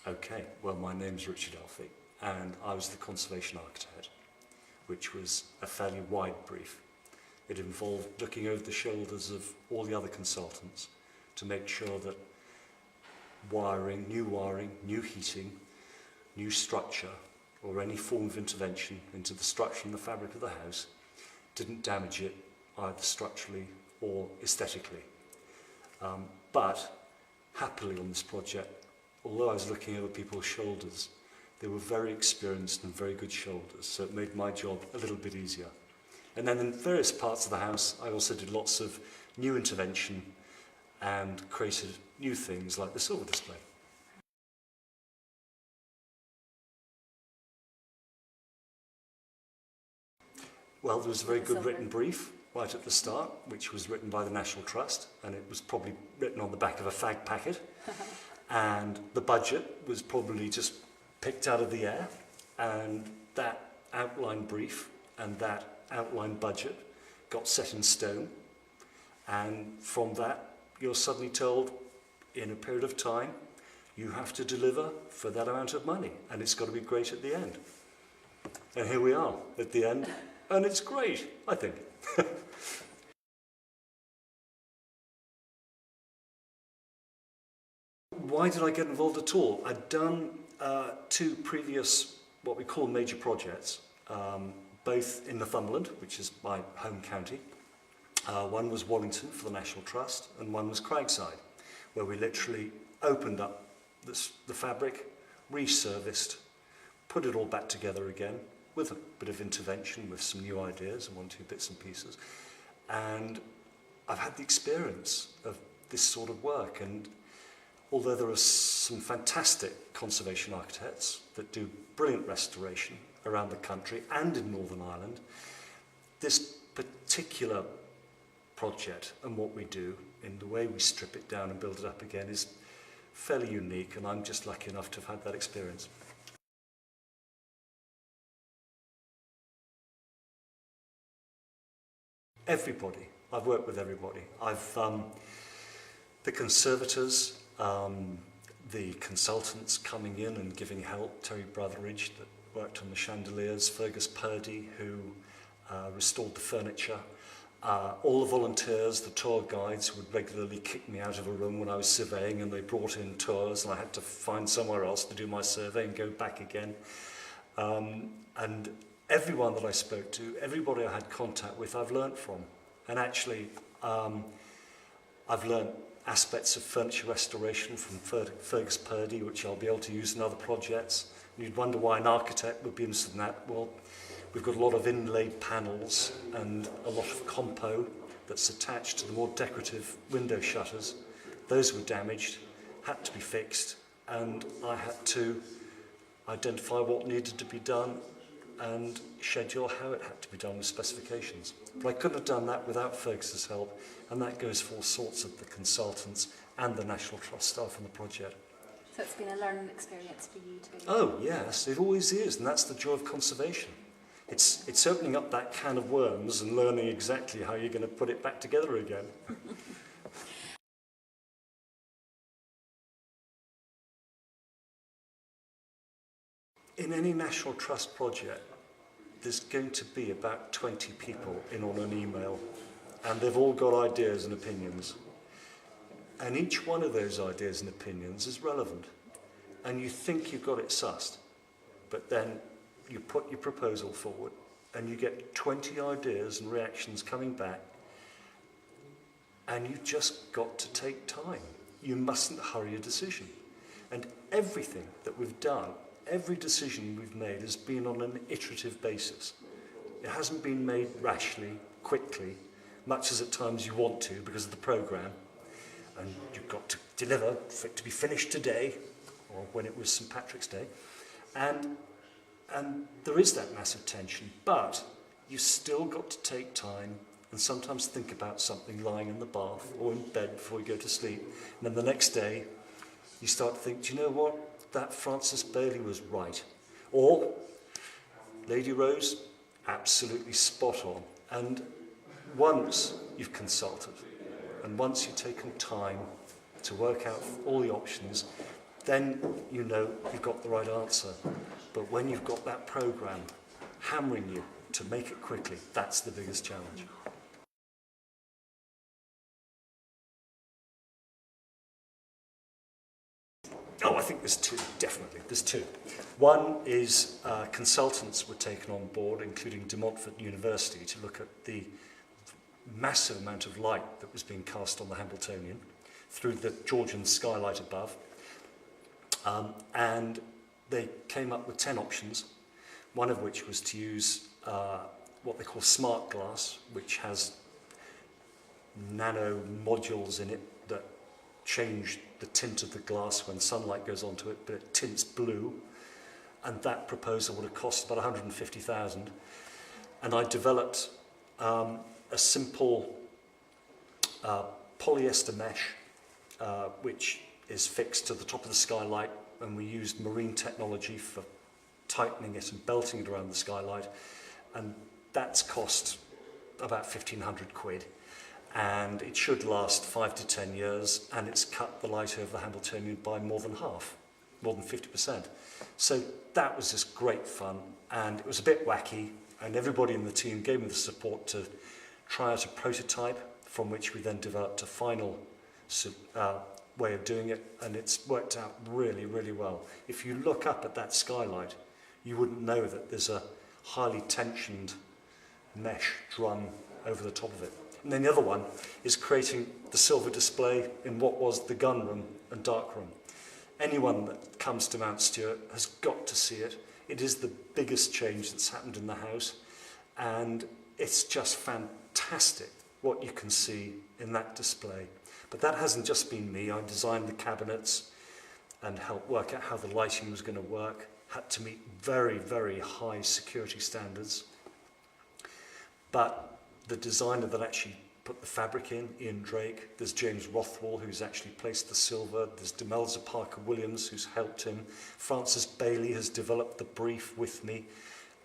Okay, well, my name's Richard Elphick, and I was the conservation architect, which was a fairly wide brief. It involved looking over the shoulders of all the other consultants to make sure that wiring, new heating, new structure, or any form of intervention into the structure and the fabric of the house didn't damage it either structurally or aesthetically. But happily on this project, although I was looking over people's shoulders, they were very experienced and very good shoulders, so it made my job a little bit easier. And then in various parts of the house, I also did lots of new intervention and created new things like the silver display. Well, there was a very good written brief right at the start, which was written by the National Trust, and it was probably written on the back of a fag packet. And the budget was probably just picked out of the air, and that outline brief and that outline budget got set in stone. And from that, you're suddenly told, in a period of time, you have to deliver for that amount of money, and it's got to be great at the end. And here we are at the end, and it's great, I think. Why did I get involved at all? I'd done two previous, what we call major projects, both in Northumberland, which is my home county. One was Wallington for the National Trust, and one was Craigside, where we literally opened up the fabric, resurfaced, put it all back together again, with a bit of intervention, with some new ideas and one or two bits and pieces. And I've had the experience of this sort of work, and although there are some fantastic conservation architects that do brilliant restoration around the country and in Northern Ireland, this particular project and what we do in the way we strip it down and build it up again is fairly unique, and I'm just lucky enough to have had that experience. Everybody. I've worked with everybody. The conservators, the consultants coming in and giving help, Terry Brotheridge that worked on the chandeliers, Fergus Purdy who restored the furniture, all the volunteers, the tour guides would regularly kick me out of a room when I was surveying, and they brought in tours and I had to find somewhere else to do my survey and go back again. And everyone that I spoke to, everybody I had contact with, I've learnt from. And actually, I've learnt aspects of furniture restoration from Fergus Purdy, which I'll be able to use in other projects. And you'd wonder why an architect would be interested in that. Well, we've got a lot of inlaid panels and a lot of compo that's attached to the more decorative window shutters. Those were damaged, had to be fixed, and I had to identify what needed to be done and schedule how it had to be done with specifications. But I couldn't have done that without Fergus's help, and that goes for all sorts of the consultants and the National Trust staff on the project. So it's been a learning experience for you too? Oh yes, it always is, and that's the joy of conservation. It's opening up that can of worms and learning exactly how you're going to put it back together again. In any National Trust project, there's going to be about 20 people in on an email, and they've all got ideas and opinions. And each one of those ideas and opinions is relevant. And you think you've got it sussed, but then you put your proposal forward, and you get 20 ideas and reactions coming back, and you've just got to take time. You mustn't hurry a decision. And everything that we've done, every decision we've made has been on an iterative basis. It hasn't been made rashly, quickly, much as at times you want to because of the programme. And you've got to deliver for it to be finished today, or when it was St. Patrick's Day. And there is that massive tension, but you've still got to take time and sometimes think about something lying in the bath or in bed before you go to sleep. And then the next day, you start to think, do you know what? That Francis Bailey was right. Or, Lady Rose, absolutely spot on. And once you've consulted, and once you've taken time to work out all the options, then you know you've got the right answer. But when you've got that programme hammering you to make it quickly, that's the biggest challenge. Oh, I think there's two, definitely. There's two. One is consultants were taken on board, including De Montfort University, to look at the massive amount of light that was being cast on the Hambletonian through the Georgian skylight above. And they came up with 10 options, one of which was to use what they call smart glass, which has nano modules in it that change the tint of the glass when sunlight goes onto it, but it tints blue, and that proposal would have cost about 150,000. And I developed a simple polyester mesh, which is fixed to the top of the skylight, and we used marine technology for tightening it and belting it around the skylight, and that's cost about 1,500 quid. And it should last 5 to 10 years, and it's cut the light over the Hambletonian by more than half, more than 50%. So that was just great fun, and it was a bit wacky, and everybody in the team gave me the support to try out a prototype, from which we then developed a final way of doing it, and it's worked out really, really well. If you look up at that skylight, you wouldn't know that there's a highly tensioned mesh drum over the top of it. And then the other one is creating the silver display in what was the gun room and dark room. Anyone that comes to Mount Stewart has got to see it. It is the biggest change that's happened in the house, and it's just fantastic what you can see in that display. But that hasn't just been me. I designed the cabinets and helped work out how the lighting was going to work. Had to meet very, very high security standards. But the designer that actually put the fabric in, Ian Drake, there's James Rothwell, who's actually placed the silver, there's Demelza Parker-Williams, who's helped him, Francis Bailey has developed the brief with me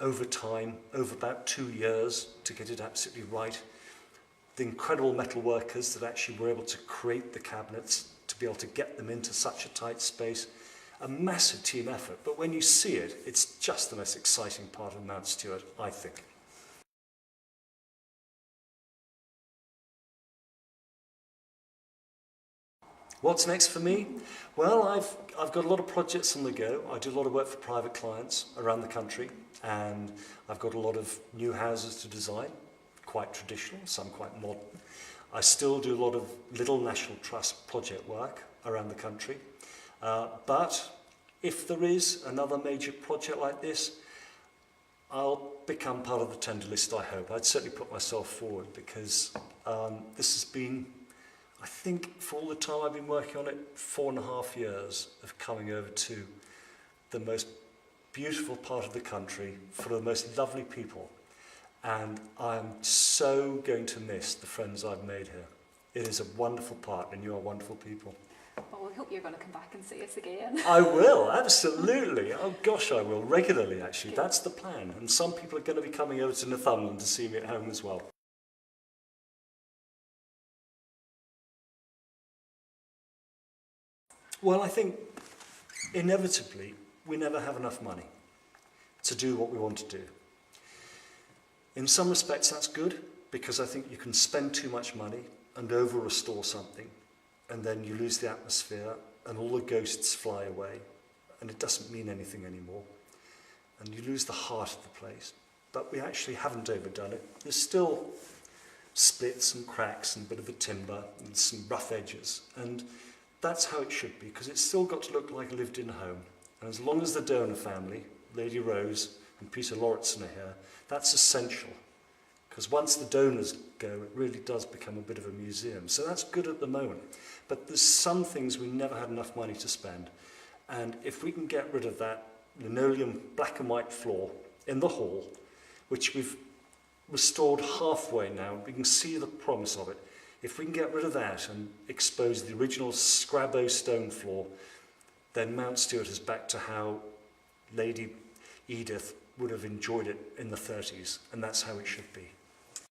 over time, over about 2 years, to get it absolutely right. The incredible metal workers that actually were able to create the cabinets, to be able to get them into such a tight space, a massive team effort. But when you see it, it's just the most exciting part of Mount Stewart, I think. What's next for me? Well, I've got a lot of projects on the go. I do a lot of work for private clients around the country, and I've got a lot of new houses to design, quite traditional, some quite modern. I still do a lot of little National Trust project work around the country, but if there is another major project like this, I'll become part of the tender list, I hope. I'd certainly put myself forward, because this has been, I think, for all the time I've been working on it, 4.5 years of coming over to the most beautiful part of the country, full of the most lovely people. And I'm so going to miss the friends I've made here. It is a wonderful part, and you are wonderful people. Well, we hope you're going to come back and see us again. I will, absolutely. Oh gosh, I will, regularly actually. Good. That's the plan. And some people are going to be coming over to Northumberland to see me at home as well. Well, I think inevitably we never have enough money to do what we want to do. In some respects that's good, because I think you can spend too much money and over-restore something, and then you lose the atmosphere and all the ghosts fly away and it doesn't mean anything anymore, and you lose the heart of the place. But we actually haven't overdone it. There's still splits and cracks and a bit of a timber and some rough edges, and that's how it should be, because it's still got to look like a lived-in home. And as long as the donor family, Lady Rose and Peter Lauritsen, are here, that's essential. Because once the donors go, it really does become a bit of a museum. So that's good at the moment. But there's some things we never had enough money to spend. And if we can get rid of that linoleum black and white floor in the hall, which we've restored halfway now, we can see the promise of it. If we can get rid of that and expose the original Scrabo stone floor, then Mount Stewart is back to how Lady Edith would have enjoyed it in the 30s, and that's how it should be.